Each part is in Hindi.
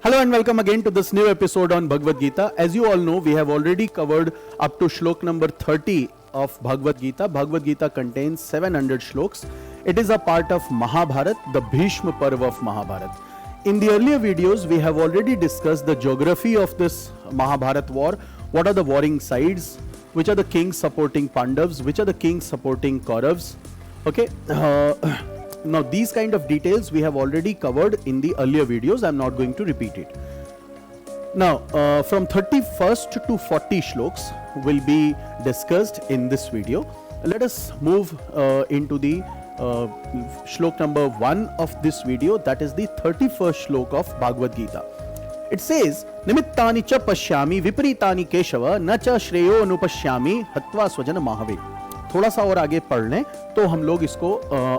Hello and welcome again to this new episode on Bhagavad Gita. As you all know, we have already covered up to shlok number 30 of Bhagavad Gita. Bhagavad Gita contains 700 shloks. It is a part of Mahabharat, the Bhishma Parva of Mahabharat. In the earlier videos, we have already discussed the geography of this Mahabharat war. What are the warring sides? Which are the kings supporting Pandavas? Which are the kings supporting Kauravas? Okay. Now these kind of details we have already covered in the earlier videos. I'm not going to repeat it. Now from 31st to 40 shloks will be discussed in this video. Let us move into the shlok number 1 of this video, that is the 31st shlok of Bhagavad Gita. It says, Nimittani cha pashyami viparitani keshava na cha shreyo anupashyami hatva swajana mahave. थोड़ा सा और आगे पढ़ लें तो हम लोग इसको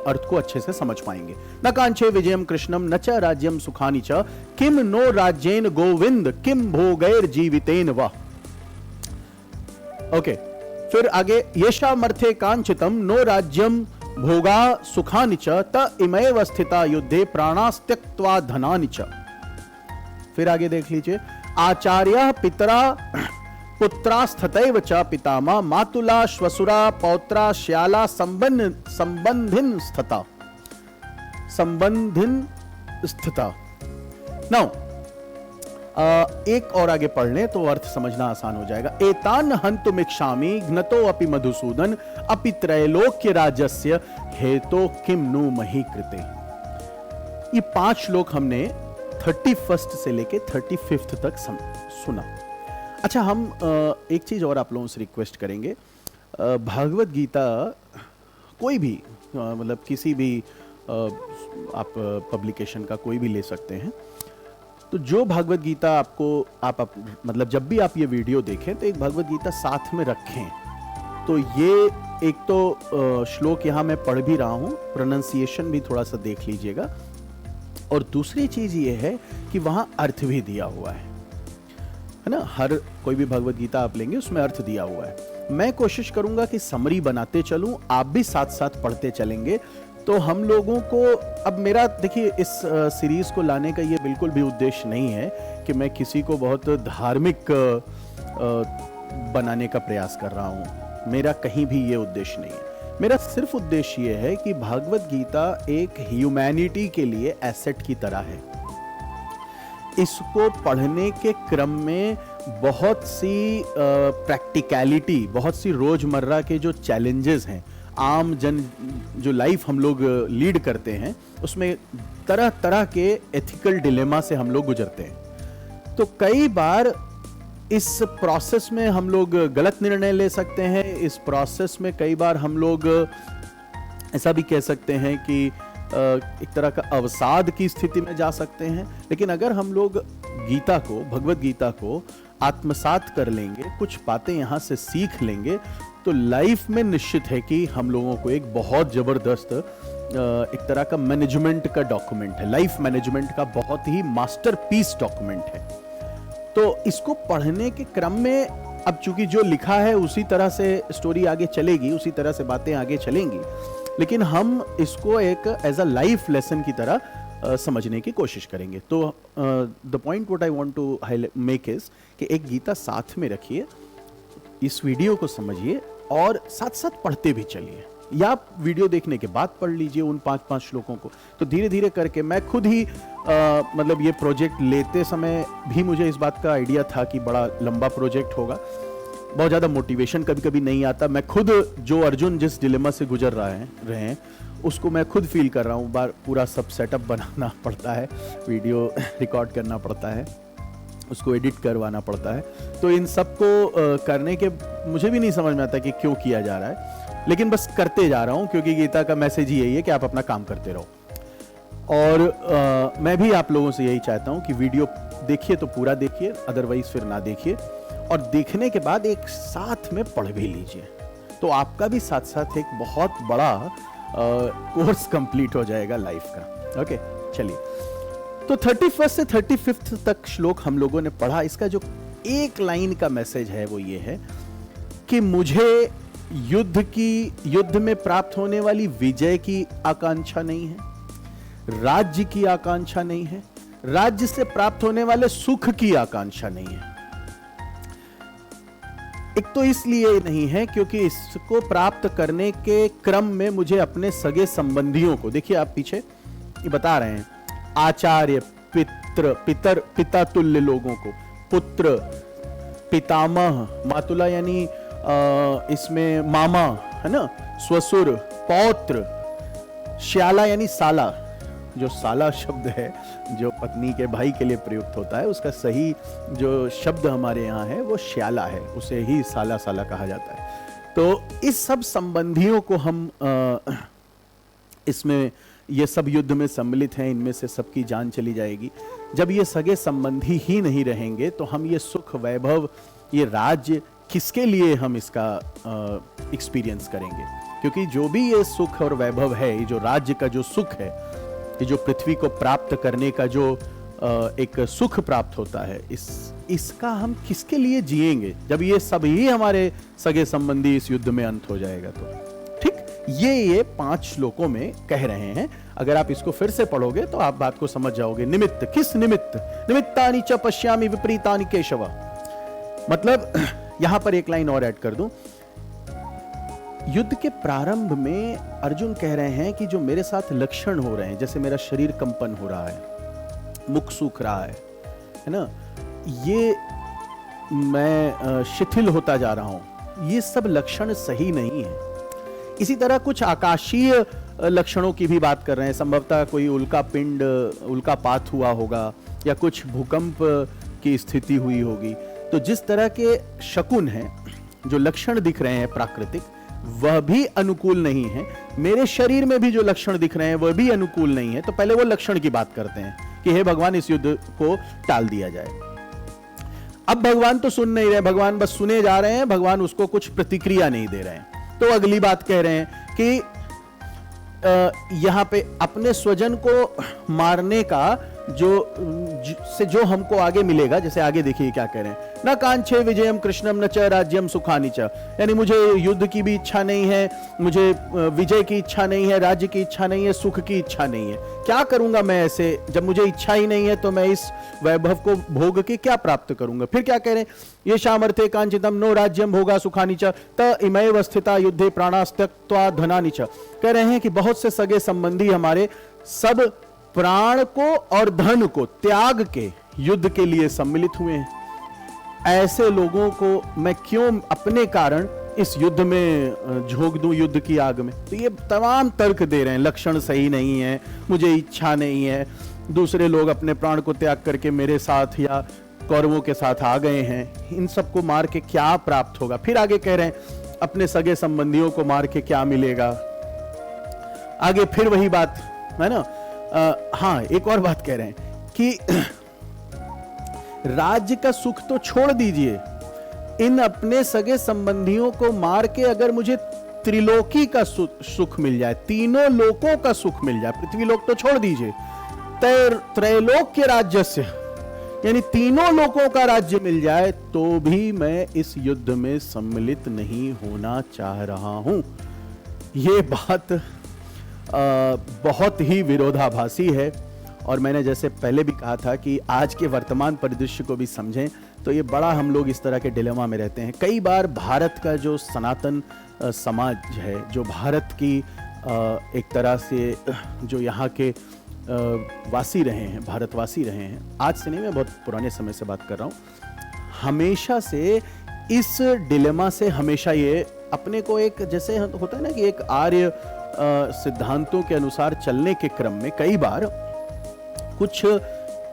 अर्थ को अच्छे से समझ पाएंगे. न कांचे विजयम कृष्णम न च राज्यम सुखानि च किम नो राज्येन गोविंद किम भोगैर जीवितेन वा. ओके, फिर आगे येषामर्थे कांचितम नो राज्यम भोगा सुखानि च त इमैव स्थिता युद्धे प्राणास्त्यक्त्वा धनानि च. फिर आगे देख लीजिए, आचार्य पितरा पुत्रास्तथैव च पितामह मातुला श्वसुरा पौत्रा श्याला संबंधिन स्थिता. नाउ एक और आगे पढ़ लें तो अर्थ समझना आसान हो जाएगा. एतान हन्तुमिच्छामि घ्नतो अपि मधुसूदन अपि त्रैलोक्य राज्यस्य हेतो किम नु मही कृते. ये 5 श्लोक हमने 31st से लेके 35th तक सुना. अच्छा, हम एक चीज और आप लोगों से रिक्वेस्ट करेंगे. भागवत गीता कोई भी मतलब किसी भी आप पब्लिकेशन का कोई भी ले सकते हैं. तो जो भागवत गीता आपको आप मतलब जब भी आप ये वीडियो देखें तो एक भागवत गीता साथ में रखें. तो ये एक तो श्लोक यहाँ मैं पढ़ भी रहा हूँ, प्रोनाउंसिएशन भी थोड़ा सा देख लीजिएगा. और दूसरी चीज ये है कि वहां अर्थ भी दिया हुआ है ना. हर कोई भी भगवत गीता आप लेंगे उसमें अर्थ दिया हुआ है. मैं कोशिश करूंगा कि समरी बनाते चलूं, आप भी साथ साथ पढ़ते चलेंगे. तो हम लोगों को अब मेरा देखिए इस सीरीज को लाने का ये बिल्कुल भी उद्देश्य नहीं है कि मैं किसी को बहुत धार्मिक बनाने का प्रयास कर रहा हूं. मेरा कहीं भी ये उद्देश्य नहीं है. मेरा सिर्फ उद्देश्य ये है कि भागवत गीता एक ह्यूमैनिटी के लिए एसेट की तरह है. इसको पढ़ने के क्रम में बहुत सी प्रैक्टिकलिटी, बहुत सी रोजमर्रा के जो चैलेंजेस हैं, आम जन जो लाइफ हम लोग लीड करते हैं, उसमें तरह तरह के एथिकल डिलेमा से हम लोग गुजरते हैं. तो कई बार इस प्रोसेस में हम लोग गलत निर्णय ले सकते हैं. इस प्रोसेस में कई बार हम लोग ऐसा भी कह सकते हैं कि एक तरह का अवसाद की स्थिति में जा सकते हैं. लेकिन अगर हम लोग गीता को, भगवत गीता को आत्मसात कर लेंगे, कुछ बातें यहाँ से सीख लेंगे, तो लाइफ में निश्चित है कि हम लोगों को एक बहुत जबरदस्त एक तरह का मैनेजमेंट का डॉक्यूमेंट है, लाइफ मैनेजमेंट का बहुत ही मास्टरपीस डॉक्यूमेंट है. तो इसको पढ़ने के क्रम में अब चूंकि जो लिखा है उसी तरह से स्टोरी आगे चलेगी, उसी तरह से बातें आगे चलेंगी, लेकिन हम इसको एक एज अ लाइफ लेसन की तरह समझने की कोशिश करेंगे. तो the point what I want to make is कि एक गीता साथ में रखिए, इस वीडियो को समझिए और साथ साथ पढ़ते भी चलिए, या आप वीडियो देखने के बाद पढ़ लीजिए उन 5-5 श्लोकों को. तो धीरे धीरे करके मैं खुद ही मतलब ये प्रोजेक्ट लेते समय भी मुझे इस बात का आइडिया था कि बड़ा लंबा प्रोजेक्ट होगा, बहुत ज़्यादा मोटिवेशन कभी कभी नहीं आता. मैं खुद जो अर्जुन जिस डिलेमा से गुजर रहे हैं उसको मैं खुद फील कर रहा हूँ. बार पूरा सब सेटअप बनाना पड़ता है, वीडियो रिकॉर्ड करना पड़ता है, उसको एडिट करवाना पड़ता है. तो इन सब को करने के मुझे भी नहीं समझ में आता कि क्यों किया जा रहा है, लेकिन बस करते जा रहा हूँ क्योंकि गीता का मैसेज ही यही है कि आप अपना काम करते रहो. और मैं भी आप लोगों से यही चाहता हूँ कि वीडियो देखिए तो पूरा देखिए, अदरवाइज फिर ना देखिए, और देखने के बाद एक साथ में पढ़ भी लीजिए. तो आपका भी साथ साथ एक बहुत बड़ा कोर्स कंप्लीट हो जाएगा लाइफ का. ओके, चलिए. तो 31 से 35 तक श्लोक हम लोगों ने पढ़ा. इसका जो एक लाइन का मैसेज है वो ये है कि मुझे युद्ध में प्राप्त होने वाली विजय की आकांक्षा नहीं है, राज्य की आकांक्षा नहीं है, राज्य से प्राप्त होने वाले सुख की आकांक्षा नहीं है। एक तो इसलिए नहीं है क्योंकि इसको प्राप्त करने के क्रम में मुझे अपने सगे संबंधियों को, देखिए आप पीछे ये बता रहे हैं, आचार्य, पितर, पिता तुल्य लोगों को, पुत्र, पितामह, मातुला यानी इसमें मामा है ना, स्वसुर, पौत्र, श्याला यानी साला, जो साला शब्द है जो पत्नी के भाई के लिए प्रयुक्त होता है, उसका सही जो शब्द हमारे यहाँ है वो श्याला है, उसे ही साला साला कहा जाता है। तो इस सब संबंधियों को हम इसमें ये सब युद्ध में सम्मिलित हैं, इनमें से सबकी जान चली जाएगी। जब ये सगे संबंधी ही नहीं रहेंगे तो हम ये सुख, वैभव, ये राज्य किसके लिए हम इसका एक्सपीरियंस करेंगे? क्योंकि जो भी ये सुख और वैभव है, ये जो राज्य का जो सुख है, ये जो पृथ्वी को प्राप्त करने का जो एक सुख प्राप्त होता है, इसका हम किसके लिए जिएंगे जब ये सभी हमारे सगे संबंधी इस युद्ध में अंत हो जाएगा? तो ठीक ये 5 श्लोकों में कह रहे हैं। अगर आप इसको फिर से पढ़ोगे तो आप बात को समझ जाओगे। निमित्त, किस निमित्त? निमित्तानि च पश्यामि विपरीतानि केशव। मतलब यहां पर एक लाइन और ऐड कर दूं, युद्ध के प्रारंभ में अर्जुन कह रहे हैं कि जो मेरे साथ लक्षण हो रहे हैं, जैसे मेरा शरीर कंपन हो रहा है, मुख सूख रहा है ना, ये मैं शिथिल होता जा रहा हूं, ये सब लक्षण सही नहीं है। इसी तरह कुछ आकाशीय लक्षणों की भी बात कर रहे हैं। संभवतः कोई उल्कापात हुआ होगा या कुछ भूकंप की स्थिति हुई होगी। तो जिस तरह के शकुन हैं, जो लक्षण दिख रहे हैं प्राकृतिक, वह भी अनुकूल नहीं है। मेरे शरीर में भी जो लक्षण दिख रहे हैं वह भी अनुकूल नहीं है। तो पहले वो लक्षण की बात करते हैं कि हे भगवान, इस युद्ध को टाल दिया जाए। अब भगवान तो सुन नहीं रहे, भगवान बस सुने जा रहे हैं, भगवान उसको कुछ प्रतिक्रिया नहीं दे रहे हैं। तो अगली बात कह रहे हैं कि यहां पे अपने स्वजन को मारने का जो हमको आगे मिलेगा, जैसे आगे देखिए क्या कह रहे हैं, न कांक्षे विजयम कृष्णम न च राज्यम सुखानि च। यानी मुझे युद्ध की भी इच्छा नहीं है, मुझे विजय की इच्छा नहीं है, राज्य की इच्छा नहीं है, सुख की इच्छा नहीं है। क्या करूंगा मैं ऐसे? जब मुझे इच्छा ही नहीं है तो मैं इस वैभव को भोग के क्या प्राप्त करूंगा? फिर क्या कह रहे हैं, ये शामर्थे कांचितम नो राज्यम भोगा सुखानि च त इमैव स्थिता युद्धे प्राणास्त्यक्त्वा धनानि च। कह रहे हैं कि बहुत से सगे संबंधी हमारे सब प्राण को और धन को त्याग के युद्ध के लिए सम्मिलित हुए हैं। ऐसे लोगों को मैं क्यों अपने कारण इस युद्ध में झोंक दूं, युद्ध की आग में? तो ये तमाम तर्क दे रहे हैं, लक्षण सही नहीं है, मुझे इच्छा नहीं है, दूसरे लोग अपने प्राण को त्याग करके मेरे साथ या कौरवों के साथ आ गए हैं, इन सबको मार के क्या प्राप्त होगा? फिर आगे कह रहे हैं अपने सगे संबंधियों को मार के क्या मिलेगा? आगे फिर वही बात है ना। हाँ, एक और बात कह रहे हैं कि राज्य का सुख तो छोड़ दीजिए, इन अपने सगे संबंधियों को मार के अगर मुझे त्रिलोकी का सुख मिल जाए, तीनों लोकों का सुख मिल जाए, पृथ्वी लोक तो छोड़ दीजिए, त्रैलोक्य राज्य से यानी तीनों लोकों का राज्य मिल जाए, तो भी मैं इस युद्ध में सम्मिलित नहीं होना चाह रहा हूं। यह बात बहुत ही विरोधाभासी है। और मैंने जैसे पहले भी कहा था कि आज के वर्तमान परिदृश्य को भी समझें तो ये बड़ा हम लोग इस तरह के डिलेमा में रहते हैं। कई बार भारत का जो सनातन समाज है, जो भारत की एक तरह से जो यहाँ के वासी रहे हैं, भारतवासी रहे हैं, आज से नहीं, मैं बहुत पुराने समय से बात कर रहा हूँ, हमेशा से इस डिलेमा से हमेशा ये अपने को एक, जैसे होता है ना कि एक आर्य सिद्धांतों के अनुसार चलने के क्रम में कई बार कुछ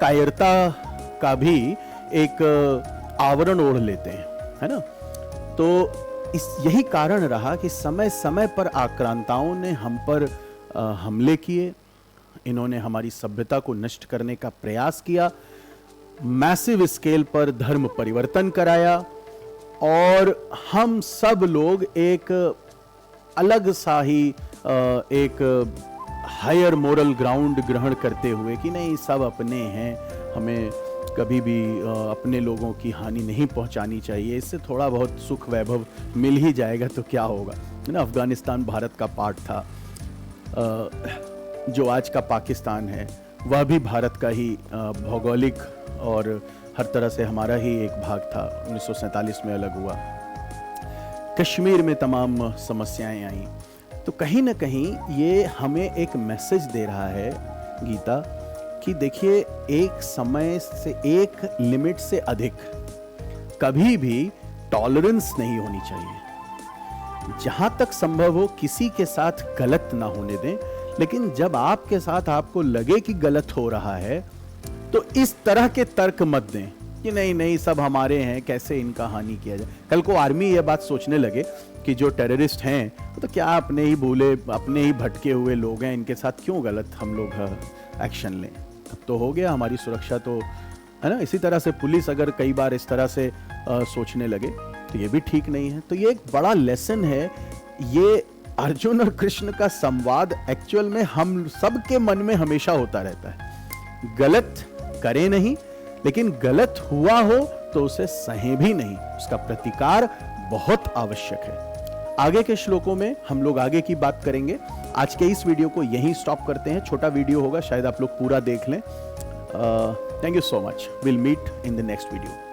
कायरता का भी एक आवरण ओढ़ लेते हैं, है ना। तो यही कारण रहा कि समय समय पर आक्रांताओं ने हम पर हमले किए, इन्होंने हमारी सभ्यता को नष्ट करने का प्रयास किया, मैसिव स्केल पर धर्म परिवर्तन कराया, और हम सब लोग एक अलग सा ही एक हायर मोरल ग्राउंड ग्रहण करते हुए कि नहीं, सब अपने हैं, हमें कभी भी अपने लोगों की हानि नहीं पहुंचानी चाहिए, इससे थोड़ा बहुत सुख वैभव मिल ही जाएगा तो क्या होगा, है ना। अफगानिस्तान भारत का पार्ट था, जो आज का पाकिस्तान है वह भी भारत का ही भौगोलिक और हर तरह से हमारा ही एक भाग था। 1947 में अलग हुआ, कश्मीर में तमाम समस्याएं आई। तो कहीं ना कहीं ये हमें एक मैसेज दे रहा है गीता कि देखिए, एक समय से, एक लिमिट से अधिक कभी भी टॉलरेंस नहीं होनी चाहिए। जहां तक संभव हो किसी के साथ गलत ना होने दें, लेकिन जब आपके साथ आपको लगे कि गलत हो रहा है तो इस तरह के तर्क मत दें कि नहीं नहीं सब हमारे हैं, कैसे इनका हानि किया जाए। कल को आर्मी ये बात सोचने लगे कि जो टेररिस्ट हैं तो क्या अपने ही भूले, अपने ही भटके हुए लोग हैं, इनके साथ क्यों गलत हम लोग एक्शन लें। तब तो हो गया, हमारी सुरक्षा तो है ना। इसी तरह से पुलिस अगर कई बार इस तरह से सोचने लगे तो ये भी ठीक नहीं है। तो ये एक बड़ा लेसन है। ये अर्जुन और कृष्ण का संवाद एक्चुअल में हम सबके मन में हमेशा होता रहता है। गलत करें नहीं, लेकिन गलत हुआ हो तो उसे सहे भी नहीं, उसका प्रतिकार बहुत आवश्यक है। आगे के श्लोकों में हम लोग आगे की बात करेंगे। आज के इस वीडियो को यहीं स्टॉप करते हैं। छोटा वीडियो होगा, शायद आप लोग पूरा देख लें। Thank you so much. Will meet in the next video.